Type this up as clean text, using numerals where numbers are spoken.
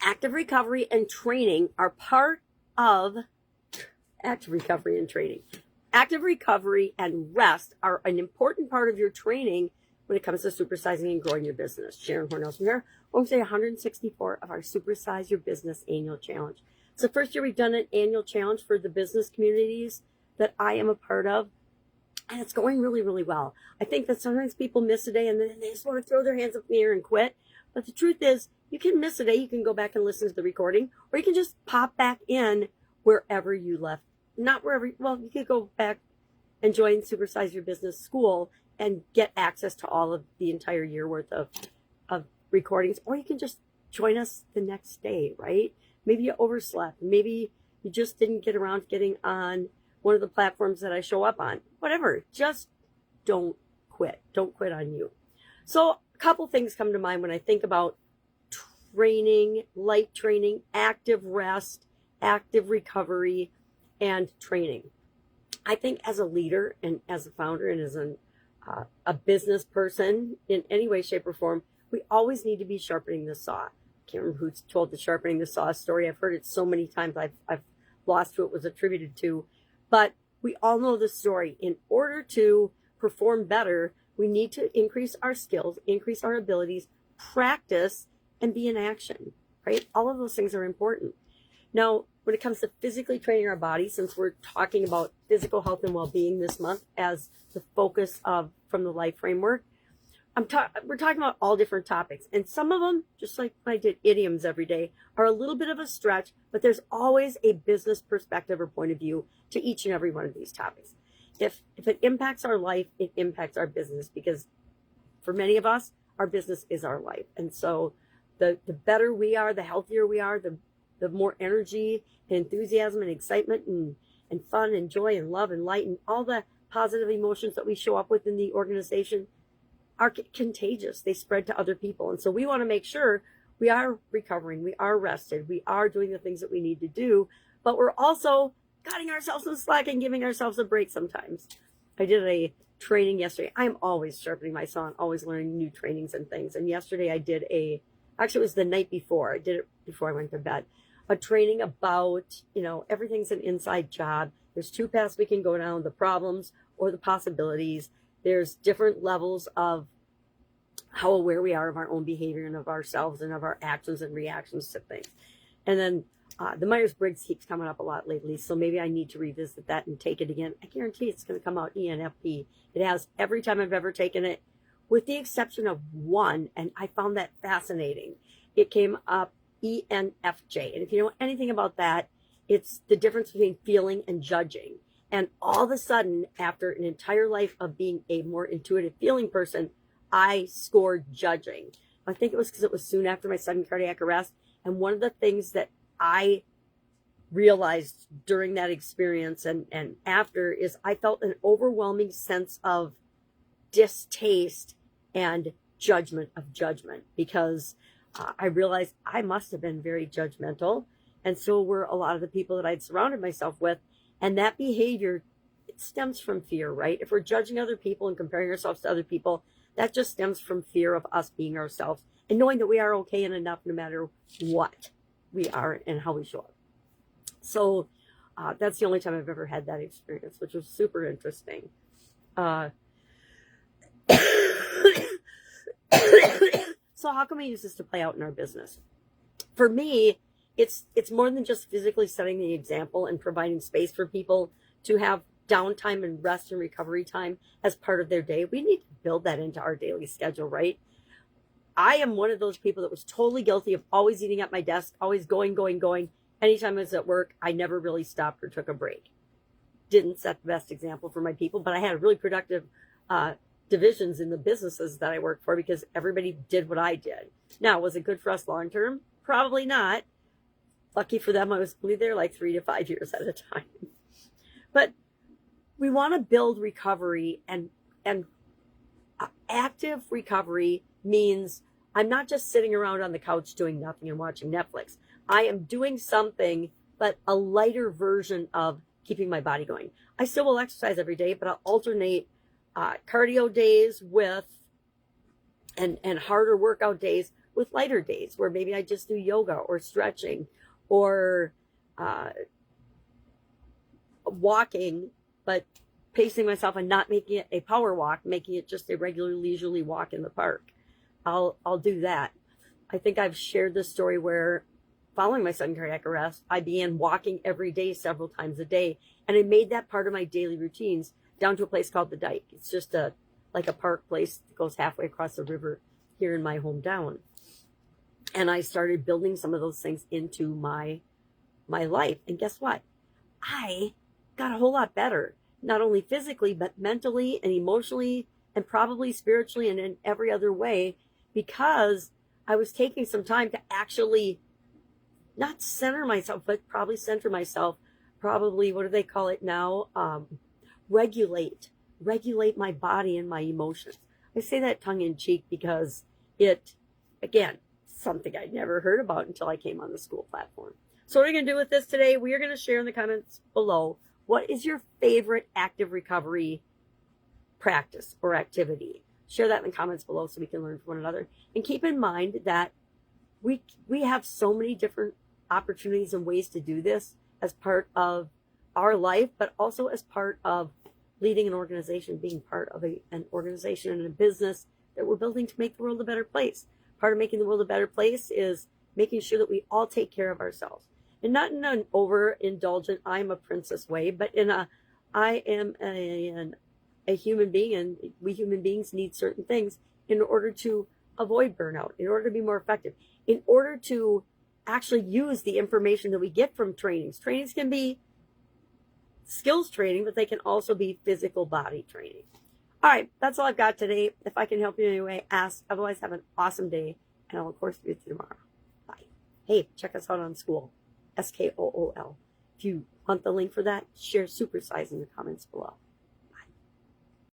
active recovery and training are part of active recovery and training. Active recovery and rest are an important part of your training when it comes to supersizing and growing your business. Sharon Horne-Ellstrom here. We're day 164 of our Supersize Your Business Annual Challenge. It's the first year we've done an annual challenge for the business communities that I am a part of, and it's going really, really well. I think that sometimes people miss a day and then they just want to throw their hands up in the air and quit. But the truth is, you can miss a day, you can go back and listen to the recording, or you can just pop back in wherever you left. Not wherever, well, you could go back and join Supersize Your Business School and get access to all of the entire year worth of recordings, or you can just join us the next day, right? Maybe you overslept. Maybe you just didn't get around to getting on one of the platforms that I show up on. Whatever, just don't quit. Don't quit on you. So a couple things come to mind when I think about training, light training, active rest, active recovery, and training. I think as a leader and as a founder and as a business person in any way, shape, or form, we always need to be sharpening the saw. I can't remember who told the sharpening the saw story. I've heard it so many times. I've lost who it was attributed to. But we all know the story. In order to perform better, we need to increase our skills, increase our abilities, practice, and be in action, right? All of those things are important. Now, when it comes to physically training our body, since we're talking about physical health and well-being this month as the focus of From the Life Framework, we're talking about all different topics. And some of them, just like I did idioms every day, are a little bit of a stretch, but there's always a business perspective or point of view to each and every one of these topics. If it impacts our life, it impacts our business, because for many of us, our business is our life. And so the better we are, the healthier we are, the more energy and enthusiasm and excitement and fun and joy and love and light and all the positive emotions that we show up with in the organization are contagious. They spread to other people. And so we want to make sure we are recovering, we are rested, we are doing the things that we need to do, but we're also cutting ourselves some slack and giving ourselves a break sometimes. I did a training yesterday. I'm always sharpening my saw and always learning new trainings and things. And yesterday I did actually it was the night before. I did it before I went to bed. A training about, everything's an inside job. There's two paths we can go down, the problems or the possibilities. There's different levels of how aware we are of our own behavior and of ourselves and of our actions and reactions to things. And then the Myers-Briggs keeps coming up a lot lately, so maybe I need to revisit that and take it again. I guarantee it's going to come out ENFP. It has every time I've ever taken it, with the exception of one, and I found that fascinating. It came up ENFJ. And if you know anything about that, it's the difference between feeling and judging. And all of a sudden, after an entire life of being a more intuitive feeling person, I scored judging. I think it was because it was soon after my sudden cardiac arrest. And one of the things that I realized during that experience and after is I felt an overwhelming sense of distaste and judgment because I realized I must have been very judgmental, and so were a lot of the people that I'd surrounded myself with. And that behavior, it stems from fear, right? If we're judging other people and comparing ourselves to other people, that just stems from fear of us being ourselves and knowing that we are okay and enough no matter what we are and how we show up. So that's the only time I've ever had that experience, which was super interesting. So how can we use this to play out in our business? For me, it's more than just physically setting the example and providing space for people to have downtime and rest and recovery time as part of their day. We need to build that into our daily schedule, right? I am one of those people that was totally guilty of always eating at my desk, always going. Anytime I was at work, I never really stopped or took a break. Didn't set the best example for my people, but I had a really productive divisions in the businesses that I worked for because everybody did what I did. Now, was it good for us long term? Probably not. Lucky for them, I was only there like 3 to 5 years at a time. But we want to build recovery, and active recovery means I'm not just sitting around on the couch doing nothing and watching Netflix. I am doing something, but a lighter version of keeping my body going. I still will exercise every day, but I'll alternate cardio days with and harder workout days with lighter days where maybe I just do yoga or stretching or walking, but pacing myself and not making it a power walk, making it just a regular leisurely walk in the park. I'll do that. I think I've shared this story where following my sudden cardiac arrest, I began walking every day, several times a day. And I made that part of my daily routines down to a place called the Dike. It's just like a park place that goes halfway across the river here in my hometown. And I started building some of those things into my life. And guess what? I got a whole lot better, not only physically, but mentally and emotionally and probably spiritually and in every other way, because I was taking some time to actually not center myself, but probably center myself. Probably, what do they call it now? Regulate my body and my emotions. I say that tongue in cheek because it, again, something I'd never heard about until I came on the school platform. So what are we going to do with this today? We are going to share in the comments below, what is your favorite active recovery practice or activity? Share that in the comments below so we can learn from one another. And keep in mind that we have so many different opportunities and ways to do this as part of our life, but also as part of leading an organization, being part of an organization and a business that we're building to make the world a better place. Part of making the world a better place is making sure that we all take care of ourselves. And not in an overindulgent, I'm a princess way, but in a, I am a human being, and we human beings need certain things in order to avoid burnout, in order to be more effective, in order to actually use the information that we get from trainings. Trainings can be skills training, but they can also be physical body training. All right, that's all I've got today. If I can help you in any way, ask. Otherwise, have an awesome day, and I'll, of course, be with you tomorrow. Bye. Hey, check us out on School, SKOOL. If you want the link for that, share Supersize in the comments below.